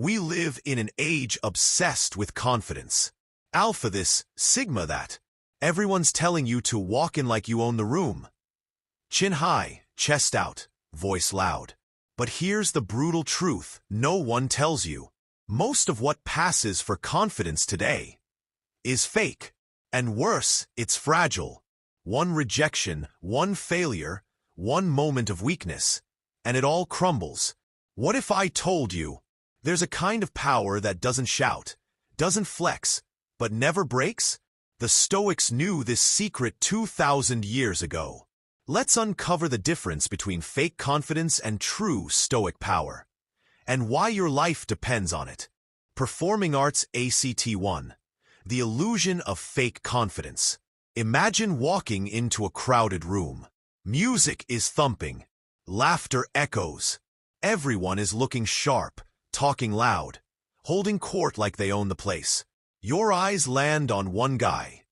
We live in an age obsessed with confidence. Alpha this, sigma that. Everyone's telling you to walk in like you own the room. Chin high, chest out, voice loud. But here's the brutal truth no one tells you. Most of what passes for confidence today is fake. And worse, it's fragile. One rejection, one failure, one moment of weakness, and it all crumbles. What if I told you there's a kind of power that doesn't shout, doesn't flex, but never breaks? The Stoics knew this secret 2,000 years ago. Let's uncover the difference between fake confidence and true Stoic power, and why your life depends on it. Performing Arts Act 1. The illusion of fake confidence. Imagine walking into a crowded room. Music is thumping. Laughter echoes. Everyone is looking sharp, talking loud, holding court like they own the place. Your eyes land on one guy.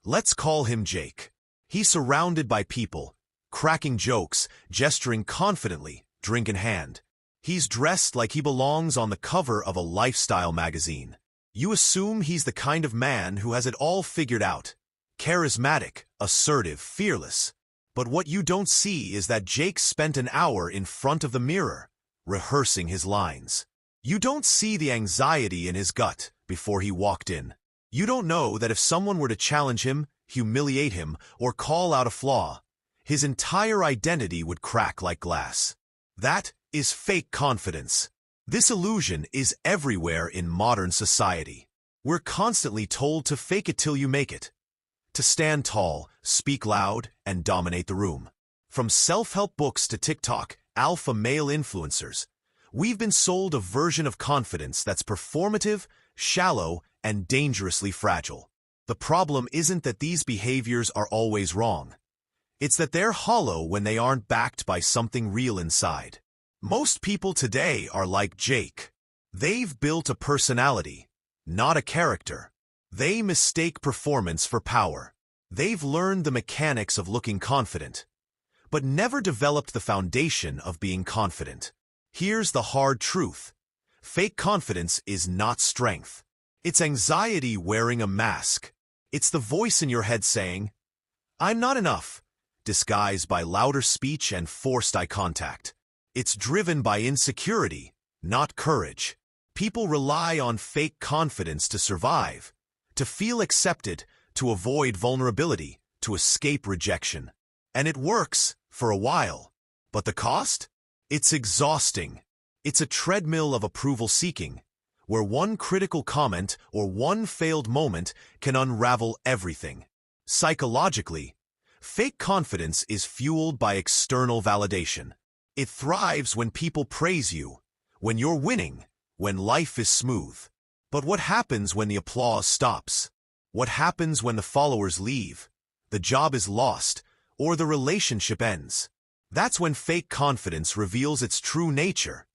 Let's call him Jake. He's surrounded by people, cracking jokes, gesturing confidently, drink in hand. He's dressed like he belongs on the cover of a lifestyle magazine. You assume he's the kind of man who has it all figured out. Charismatic, assertive, fearless. But what you don't see is that Jake spent an hour in front of the mirror, rehearsing his lines. You don't see the anxiety in his gut before he walked in. You don't know that if someone were to challenge him, humiliate him, or call out a flaw, his entire identity would crack like glass. That is fake confidence. This illusion is everywhere in modern society. We're constantly told to fake it till you make it. To stand tall, speak loud, and dominate the room. From self-help books to TikTok, alpha male influencers, we've been sold a version of confidence that's performative, shallow, and dangerously fragile. The problem isn't that these behaviors are always wrong. It's that they're hollow when they aren't backed by something real inside. Most people today are like Jake. They've built a personality, not a character. They mistake performance for power. They've learned the mechanics of looking confident, but never developed the foundation of being confident. Here's the hard truth. Fake confidence is not strength. It's anxiety wearing a mask. It's the voice in your head saying, "I'm not enough," disguised by louder speech and forced eye contact. It's driven by insecurity, not courage. People rely on fake confidence to survive, to feel accepted, to avoid vulnerability, to escape rejection. And it works for a while. But the cost? It's exhausting. It's a treadmill of approval seeking, where one critical comment or one failed moment can unravel everything. Psychologically, fake confidence is fueled by external validation. It thrives when people praise you, when you're winning, when life is smooth. But what happens when the applause stops? What happens when the followers leave, the job is lost, or the relationship ends? That's when fake confidence reveals its true nature.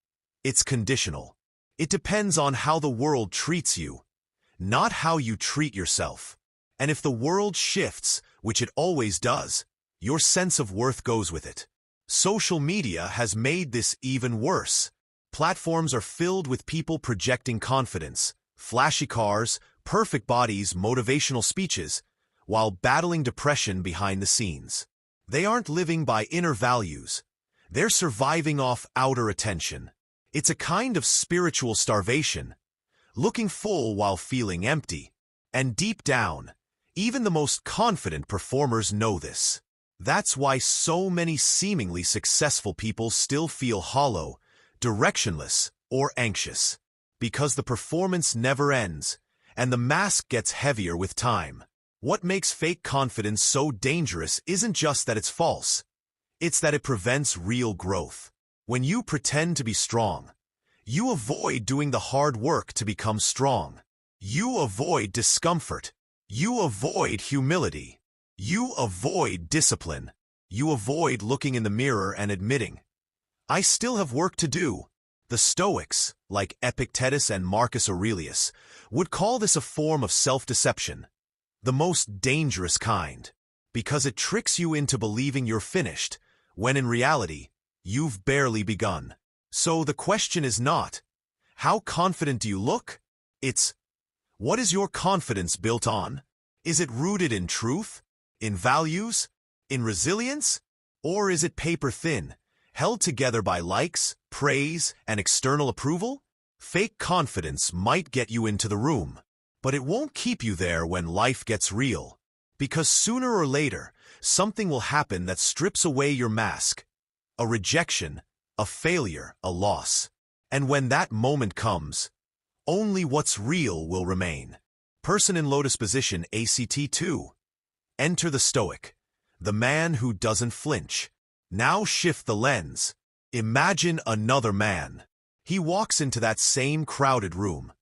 It's conditional. It depends on how the world treats you, not how you treat yourself. And if the world shifts, which it always does, your sense of worth goes with it. Social media has made this even worse. Platforms are filled with people projecting confidence, flashy cars, perfect bodies, motivational speeches, while battling depression behind the scenes. They aren't living by inner values. They're surviving off outer attention. It's a kind of spiritual starvation, looking full while feeling empty. And deep down, even the most confident performers know this. That's why so many seemingly successful people still feel hollow, directionless, or anxious. Because the performance never ends, and the mask gets heavier with time. What makes fake confidence so dangerous isn't just that it's false. It's that it prevents real growth. When you pretend to be strong, you avoid doing the hard work to become strong. You avoid discomfort. You avoid humility. You avoid discipline. You avoid looking in the mirror and admitting, "I still have work to do." The Stoics, like Epictetus and Marcus Aurelius, would call this a form of self-deception, the most dangerous kind, because it tricks you into believing you're finished, when in reality, you've barely begun. So the question is not, How confident do you look? It's, what is your confidence built on? Is it rooted in truth, in values, in resilience? Or is it paper thin, held together by likes, praise, and external approval? Fake confidence might get you into the room, but it won't keep you there when life gets real. Because sooner or later, something will happen that strips away your mask. A rejection, a failure, a loss. And when that moment comes, only what's real will remain. Person in lotus position, ACT 2. Enter the Stoic, the man who doesn't flinch. Now shift the lens. Imagine another man. He walks into that same crowded room.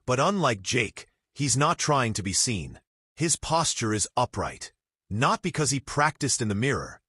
But unlike Jake, he's not trying to be seen. His posture is upright, not because he practiced in the mirror,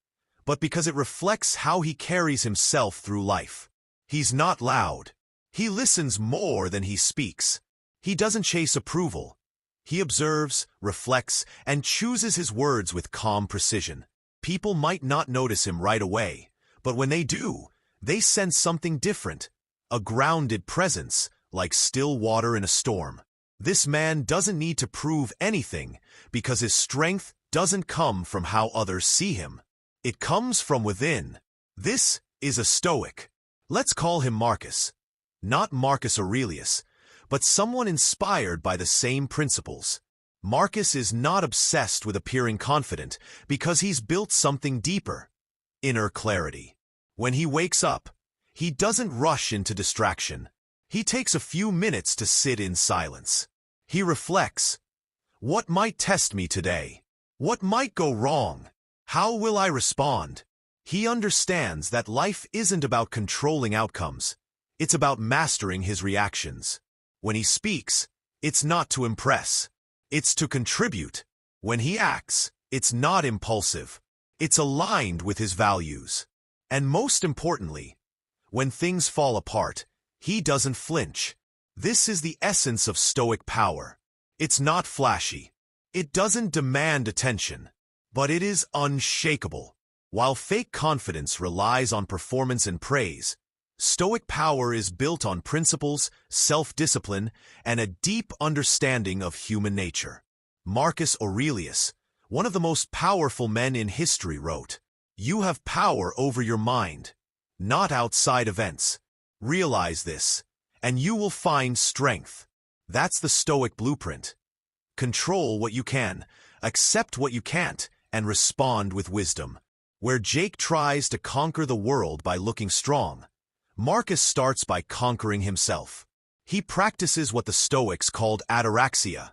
but because it reflects how he carries himself through life. He's not loud. He listens more than he speaks. He doesn't chase approval. He observes, reflects, and chooses his words with calm precision. People might not notice him right away, but when they do, they sense something different, a grounded presence, like still water in a storm. This man doesn't need to prove anything because his strength doesn't come from how others see him. It comes from within. This is a Stoic. Let's call him Marcus. Not Marcus Aurelius, but someone inspired by the same principles. Marcus is not obsessed with appearing confident because he's built something deeper, inner clarity. When he wakes up, he doesn't rush into distraction. He takes a few minutes to sit in silence. He reflects. What might test me today? What might go wrong? How will I respond? He understands that life isn't about controlling outcomes. It's about mastering his reactions. When he speaks, it's not to impress. It's to contribute. When he acts, it's not impulsive. It's aligned with his values. And most importantly, when things fall apart, he doesn't flinch. This is the essence of Stoic power. It's not flashy. It doesn't demand attention. But it is unshakable. While fake confidence relies on performance and praise, Stoic power is built on principles, self-discipline, and a deep understanding of human nature. Marcus Aurelius, one of the most powerful men in history, wrote, "You have power over your mind, not outside events. Realize this, and you will find strength." That's the Stoic blueprint. Control what you can, accept what you can't, and respond with wisdom. Where Jake tries to conquer the world by looking strong, Marcus starts by conquering himself. He practices what the Stoics called ataraxia,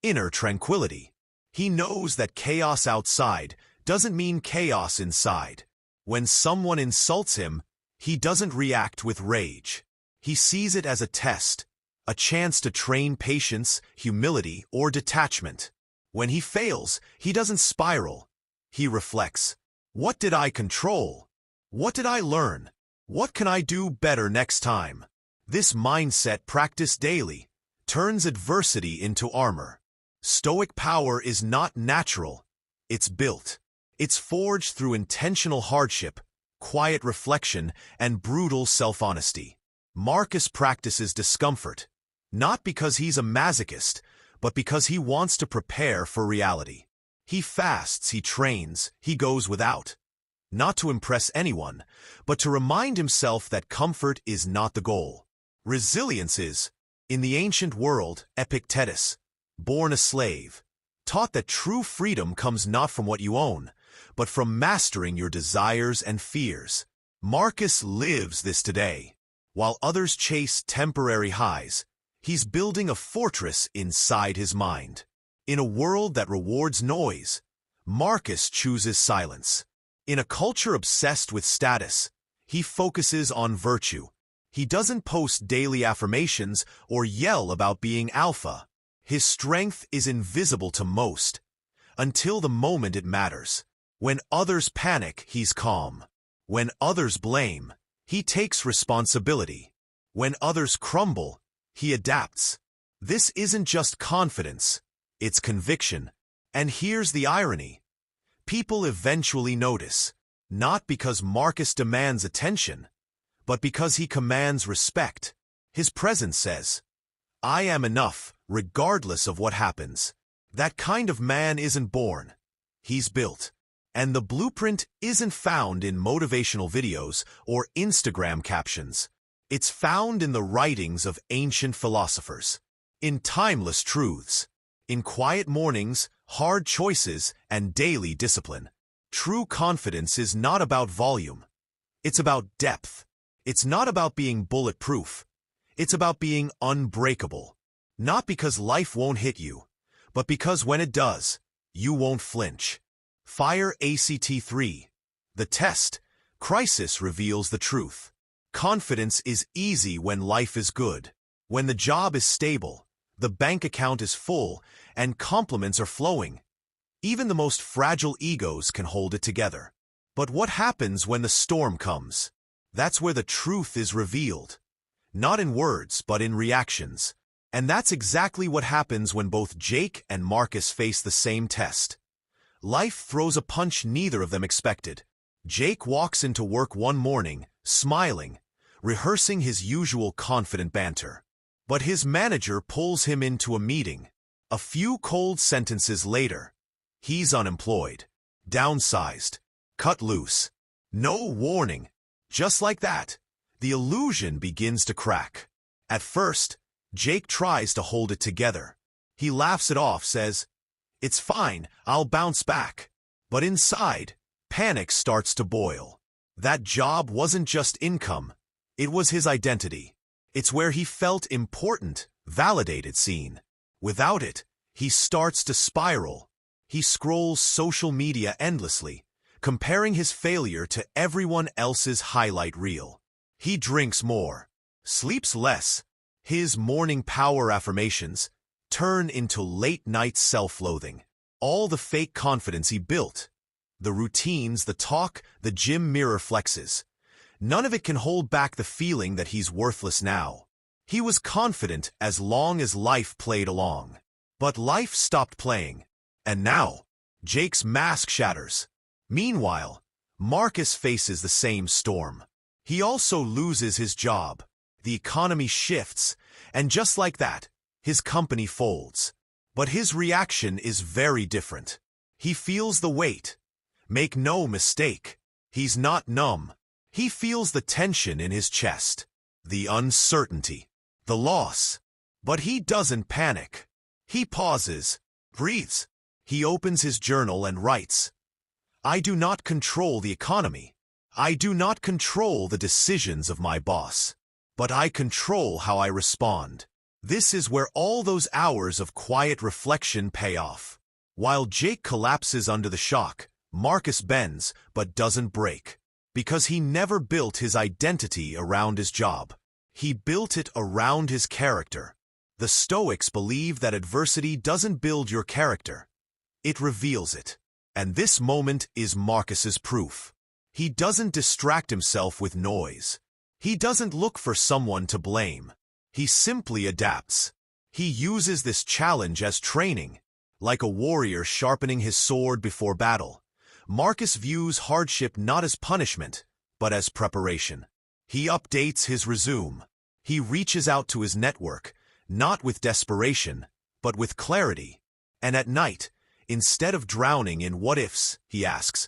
inner tranquility. He knows that chaos outside doesn't mean chaos inside. When someone insults him, he doesn't react with rage. He sees it as a test, a chance to train patience, humility, or detachment. When he fails, he doesn't spiral. He reflects. What did I control? What did I learn? What can I do better next time? This mindset, practiced daily, turns adversity into armor. Stoic power is not natural. It's built. It's forged through intentional hardship, quiet reflection, and brutal self-honesty. Marcus practices discomfort, not because he's a masochist, but because he wants to prepare for reality. He fasts, he trains, he goes without. Not to impress anyone, but to remind himself that comfort is not the goal. Resilience is. In the ancient world, Epictetus, born a slave, taught that true freedom comes not from what you own, but from mastering your desires and fears. Marcus lives this today. While others chase temporary highs, he's building a fortress inside his mind. In a world that rewards noise, Marcus chooses silence. In a culture obsessed with status, he focuses on virtue. He doesn't post daily affirmations or yell about being alpha. His strength is invisible to most, until the moment it matters. When others panic, he's calm. When others blame, he takes responsibility. When others crumble, he adapts. This isn't just confidence, it's conviction. And here's the irony. People eventually notice, not because Marcus demands attention, but because he commands respect. His presence says, I am enough, regardless of what happens. That kind of man isn't born. He's built. And the blueprint isn't found in motivational videos or Instagram captions. It's found in the writings of ancient philosophers, in timeless truths, in quiet mornings, hard choices, and daily discipline. True confidence is not about volume. It's about depth. It's not about being bulletproof. It's about being unbreakable. Not because life won't hit you, but because when it does, you won't flinch. Fire ACT3. The test. Crisis reveals the truth. Confidence is easy when life is good, when the job is stable, the bank account is full, and compliments are flowing. Even the most fragile egos can hold it together. But what happens when the storm comes? That's where the truth is revealed. Not in words, but in reactions. And that's exactly what happens when both Jake and Marcus face the same test. Life throws a punch neither of them expected. Jake walks into work one morning, smiling, rehearsing his usual confident banter. But his manager pulls him into a meeting. A few cold sentences later, he's unemployed, downsized, cut loose. No warning. Just like that, the illusion begins to crack. At first, Jake tries to hold it together. He laughs it off, says, "It's fine, I'll bounce back." But inside, panic starts to boil. That job wasn't just income. It was his identity. It's where he felt important, validated, seen. Without it, he starts to spiral. He scrolls social media endlessly, comparing his failure to everyone else's highlight reel. He drinks more, sleeps less. His morning power affirmations turn into late-night self-loathing. All the fake confidence he built, the routines, the talk, the gym mirror flexes, none of it can hold back the feeling that he's worthless now. He was confident as long as life played along. But life stopped playing. And now, Jake's mask shatters. Meanwhile, Marcus faces the same storm. He also loses his job. The economy shifts, and just like that, his company folds. But his reaction is very different. He feels the weight. Make no mistake, he's not numb. He feels the tension in his chest, the uncertainty, the loss. But he doesn't panic. He pauses, breathes. He opens his journal and writes, "I do not control the economy. I do not control the decisions of my boss. But I control how I respond." This is where all those hours of quiet reflection pay off. While Jake collapses under the shock, Marcus bends but doesn't break. Because he never built his identity around his job. He built it around his character. The Stoics believe that adversity doesn't build your character. It reveals it. And this moment is Marcus's proof. He doesn't distract himself with noise. He doesn't look for someone to blame. He simply adapts. He uses this challenge as training. Like a warrior sharpening his sword before battle, Marcus views hardship not as punishment, but as preparation. He updates his resume. He reaches out to his network, not with desperation, but with clarity. And at night, instead of drowning in what-ifs, he asks,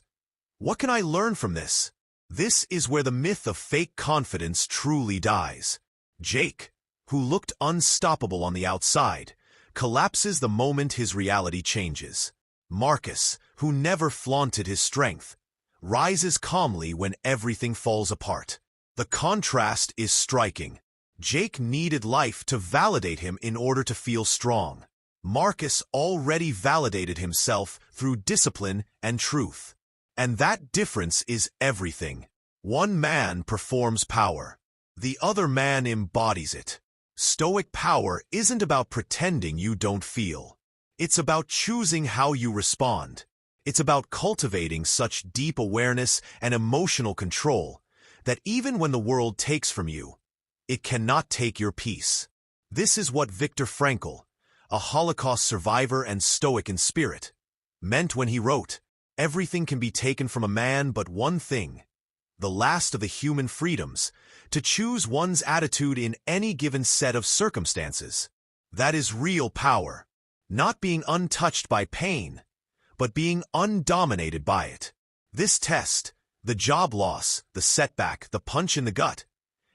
"What can I learn from this?" This is where the myth of fake confidence truly dies. Jake, who looked unstoppable on the outside, collapses the moment his reality changes. Marcus, who never flaunted his strength, rises calmly when everything falls apart. The contrast is striking. Jake needed life to validate him in order to feel strong. Marcus already validated himself through discipline and truth. And that difference is everything. One man performs power. The other man embodies it. Stoic power isn't about pretending you don't feel. It's about choosing how you respond. It's about cultivating such deep awareness and emotional control that even when the world takes from you, it cannot take your peace. This is what Viktor Frankl, a Holocaust survivor and Stoic in spirit, meant when he wrote, "Everything can be taken from a man but one thing, the last of the human freedoms, to choose one's attitude in any given set of circumstances. That is real power, not being untouched by pain, but being undominated by it. This test, the job loss, the setback, the punch in the gut,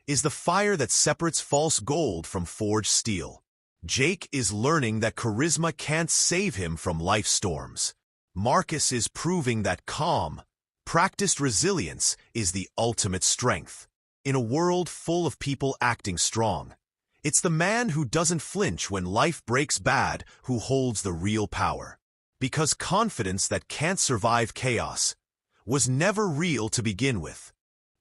is the fire that separates false gold from forged steel. Jake is learning that charisma can't save him from life's storms. Marcus is proving that calm, practiced resilience is the ultimate strength. In a world full of people acting strong, it's the man who doesn't flinch when life breaks bad who holds the real power. Because confidence that can't survive chaos was never real to begin with.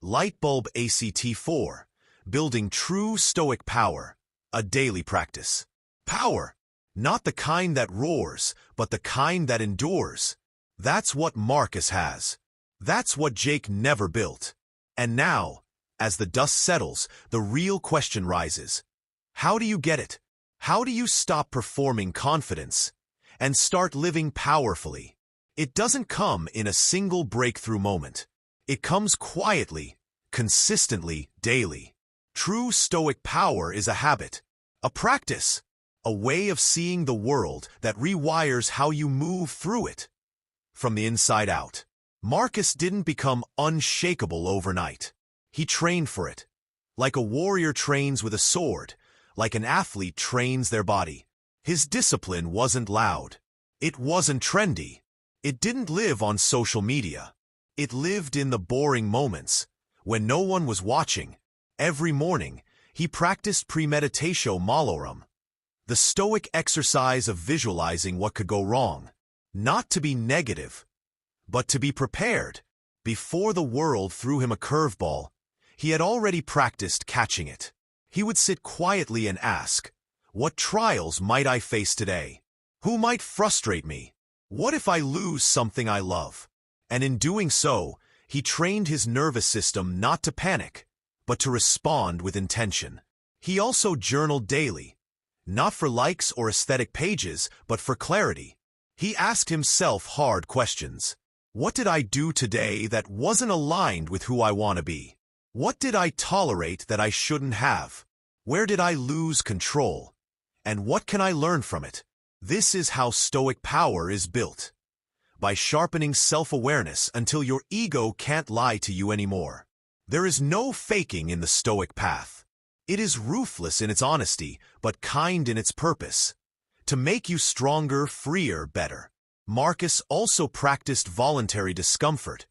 Lightbulb ACT 4, building true Stoic power, a daily practice. Power, not the kind that roars, but the kind that endures. That's what Marcus has. That's what Jake never built. And now, as the dust settles, the real question rises. How do you get it? How do you stop performing confidence and start living powerfully? It doesn't come in a single breakthrough moment. It comes quietly, consistently, daily. True Stoic power is a habit, a practice, a way of seeing the world that rewires how you move through it. From the inside out. Marcus didn't become unshakable overnight. He trained for it. Like a warrior trains with a sword, like an athlete trains their body. His discipline wasn't loud. It wasn't trendy. It didn't live on social media. It lived in the boring moments, when no one was watching. Every morning, he practiced premeditatio malorum, the Stoic exercise of visualizing what could go wrong. Not to be negative, but to be prepared. Before the world threw him a curveball, he had already practiced catching it. He would sit quietly and ask, what trials might I face today? Who might frustrate me? What if I lose something I love? And in doing so, he trained his nervous system not to panic, but to respond with intention. He also journaled daily, not for likes or aesthetic pages, but for clarity. He asked himself hard questions. What did I do today that wasn't aligned with who I want to be? What did I tolerate that I shouldn't have? Where did I lose control? And what can I learn from it? This is how Stoic power is built. By sharpening self-awareness until your ego can't lie to you anymore. There is no faking in the Stoic path. It is ruthless in its honesty, but kind in its purpose. To make you stronger, freer, better. Marcus also practiced voluntary discomfort,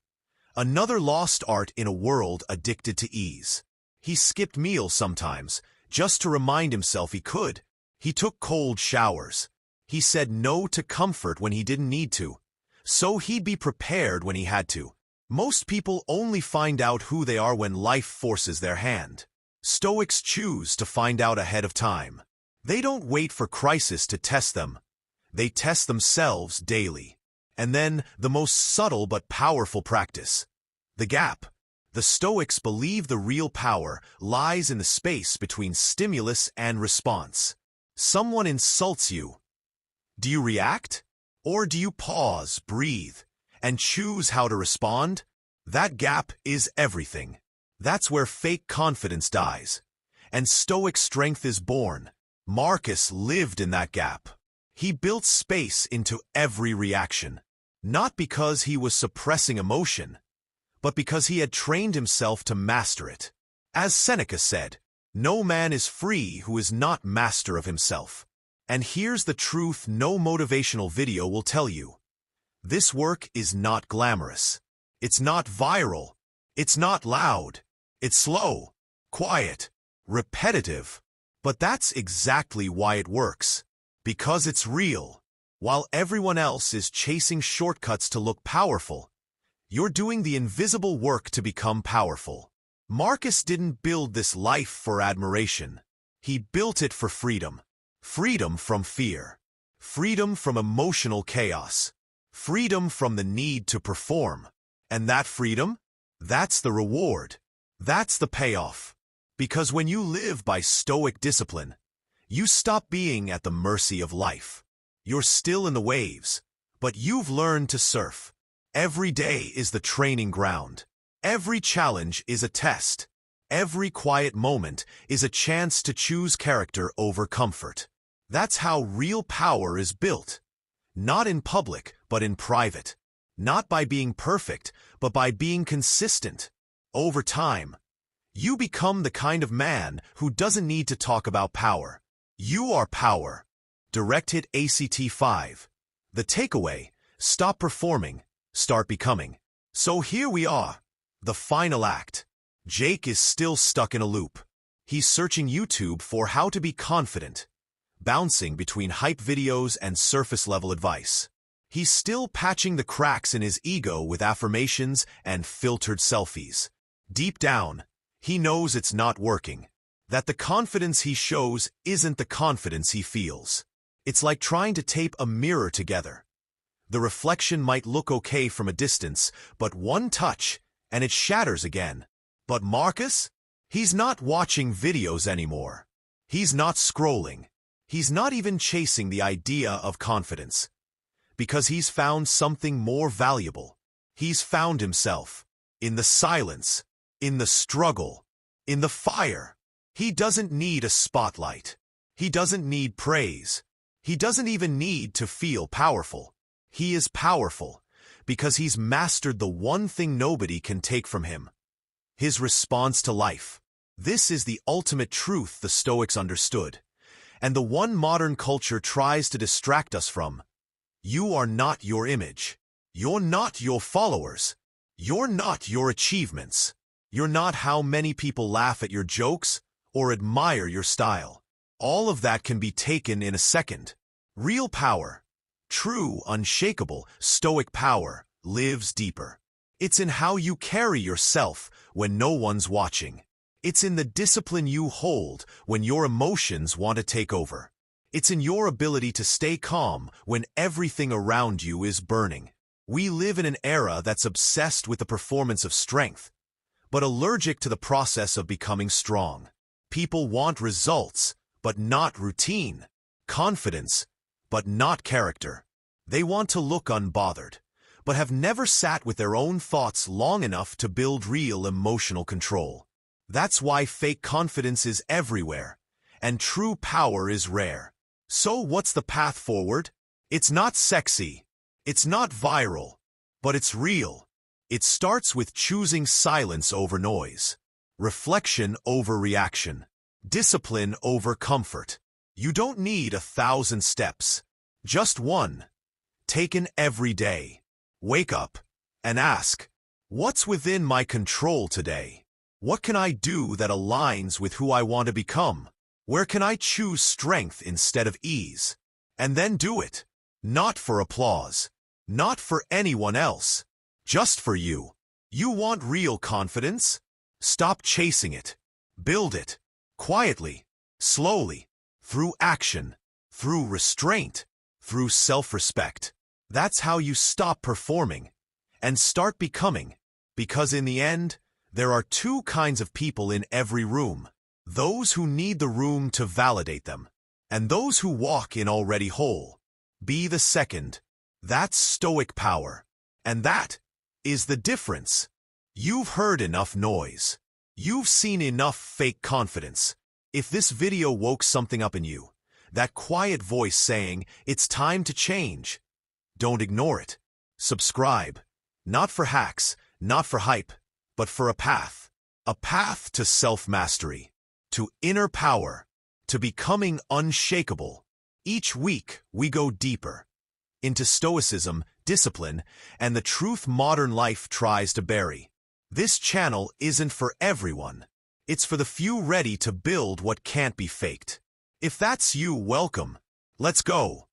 another lost art in a world addicted to ease. He skipped meals sometimes, just to remind himself he could. He took cold showers. He said no to comfort when he didn't need to, so he'd be prepared when he had to. Most people only find out who they are when life forces their hand. Stoics choose to find out ahead of time. They don't wait for crisis to test them. They test themselves daily. And then, the most subtle but powerful practice. The gap. The Stoics believe the real power lies in the space between stimulus and response. Someone insults you. Do you react? Or do you pause, breathe, and choose how to respond? That gap is everything. That's where fake confidence dies. And Stoic strength is born. Marcus lived in that gap. He built space into every reaction, not because he was suppressing emotion, but because he had trained himself to master it. As Seneca said, no man is free who is not master of himself. And here's the truth no motivational video will tell you. This work is not glamorous. It's not viral. It's not loud. It's slow, quiet, repetitive. But that's exactly why it works. Because it's real. While everyone else is chasing shortcuts to look powerful, you're doing the invisible work to become powerful. Marcus didn't build this life for admiration. He built it for freedom. Freedom from fear. Freedom from emotional chaos. Freedom from the need to perform. And that freedom? That's the reward. That's the payoff. Because when you live by Stoic discipline, you stop being at the mercy of life. You're still in the waves, but you've learned to surf. Every day is the training ground. Every challenge is a test. Every quiet moment is a chance to choose character over comfort. That's how real power is built. Not in public, but in private. Not by being perfect, but by being consistent. Over time, you become the kind of man who doesn't need to talk about power. You are power. Direct hit ACT 5. The takeaway: stop performing, start becoming. So here we are, the final act. Jake is still stuck in a loop. He's searching YouTube for how to be confident, bouncing between hype videos and surface-level advice. He's still patching the cracks in his ego with affirmations and filtered selfies. Deep down, he knows it's not working, that the confidence he shows isn't the confidence he feels. It's like trying to tape a mirror together. The reflection might look okay from a distance, but one touch, and it shatters again. But Marcus? He's not watching videos anymore. He's not scrolling. He's not even chasing the idea of confidence. Because he's found something more valuable. He's found himself. In the silence. In the struggle. In the fire. He doesn't need a spotlight. He doesn't need praise. He doesn't even need to feel powerful. He is powerful because he's mastered the one thing nobody can take from him: his response to life. This is the ultimate truth the Stoics understood, and the one modern culture tries to distract us from. You are not your image. You're not your followers. You're not your achievements. You're not how many people laugh at your jokes or admire your style. All of that can be taken in a second. Real power, true, unshakable, Stoic power, lives deeper. It's in how you carry yourself when no one's watching. It's in the discipline you hold when your emotions want to take over. It's in your ability to stay calm when everything around you is burning. We live in an era that's obsessed with the performance of strength, but allergic to the process of becoming strong. People want results, but not routine. Confidence, but not character. They want to look unbothered, but have never sat with their own thoughts long enough to build real emotional control. That's why fake confidence is everywhere, and true power is rare. So what's the path forward? It's not sexy. It's not viral, but it's real. It starts with choosing silence over noise, reflection over reaction, discipline over comfort. You don't need 1,000 steps, just one, taken every day. Wake up and ask, what's within my control today? What can I do that aligns with who I want to become? Where can I choose strength instead of ease? And then do it. Not for applause. Not for anyone else. Just for you. You want real confidence? Stop chasing it. Build it. Quietly. Slowly. Through action. Through restraint. Through self-respect. That's how you stop performing and start becoming. Because in the end, there are two kinds of people in every room. Those who need the room to validate them, and those who walk in already whole. Be the second. That's Stoic power. And that is the difference. You've heard enough noise. You've seen enough fake confidence. If this video woke something up in you, that quiet voice saying, it's time to change, don't ignore it. Subscribe. Not for hacks, not for hype, but for a path. A path to self-mastery, to inner power, to becoming unshakable. Each week, we go deeper into Stoicism, discipline, and the truth modern life tries to bury. This channel isn't for everyone. It's for the few ready to build what can't be faked. If that's you, welcome. Let's go.